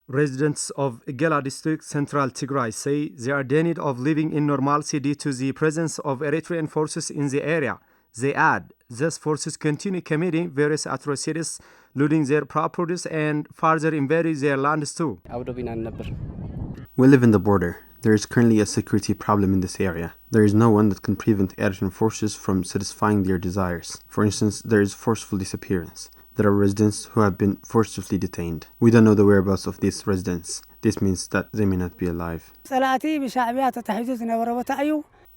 Residents of Egela district, central Tigray, say they are in need of living in normalcy due to the presence of Eritrean forces in the area. They add, these forces continue committing various atrocities, looting their properties and further invading their lands too. We live in the border. There is currently a security problem in this area. There is no one that can prevent Eritrean forces from satisfying their desires. For instance, there is forceful disappearance. There are residents who have been forcibly detained. We don't know the whereabouts of these residents. This means that they may not be alive.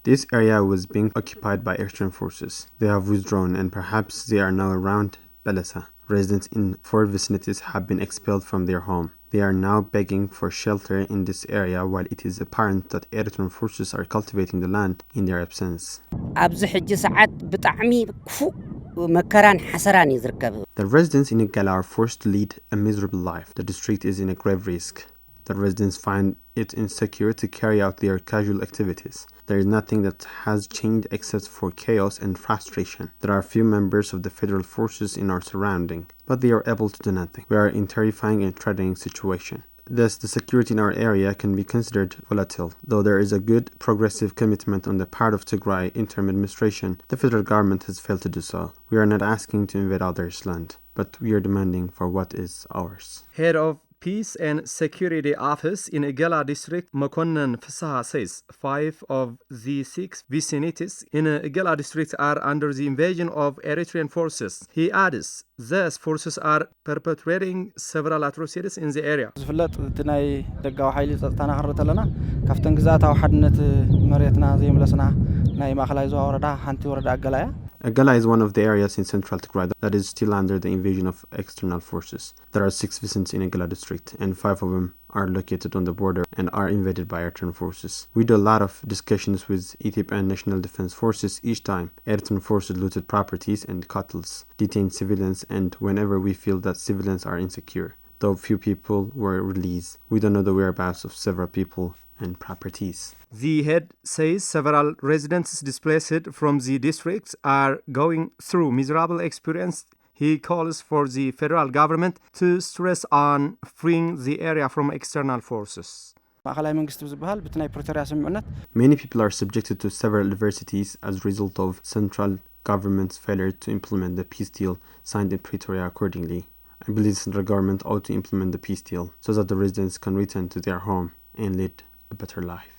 This area was being occupied by Eritrean forces. They have withdrawn and perhaps they are now around Belasa. Residents in 4 vicinities have been expelled from their home. They are now begging for shelter in this area while it is apparent that Eritrean forces are cultivating the land in their absence. The residents in Egela are forced to lead a miserable life. The district is in a grave risk. The residents find it insecure to carry out their casual activities. There is nothing that has changed except for chaos and frustration. There are few members of the federal forces in our surrounding, but they are able to do nothing. We are in a terrifying and threatening situation. Thus, the security in our area can be considered volatile. Though there is a good progressive commitment on the part of Tigray interim administration, the federal government has failed to do so. We are not asking to invade others' land, but we are demanding for what is ours. Head of Peace and Security Office in Egela district, Makonnan Fasaha, says 5 of the 6 vicinities in Egela district are under the invasion of Eritrean forces. He adds, these forces are perpetrating several atrocities in the area. Egela is one of the areas in central Tigray that is still under the invasion of external forces. There are 6 vicinities in Egela district, and 5 of them are located on the border and are invaded by Eritrean forces. We do a lot of discussions with Ethiopian National Defense Forces each time Eritrean forces looted properties and cattle, detained civilians, and whenever we feel that civilians are insecure. Though few people were released, we don't know the whereabouts of several people and properties. The head says several residents displaced from the districts are going through miserable experience. He calls for the federal government to stress on freeing the area from external forces. Many people are subjected to several adversities as a result of central government's failure to implement the peace deal signed in Pretoria accordingly. I believe the central government ought to implement the peace deal so that the residents can return to their home and lead a better life.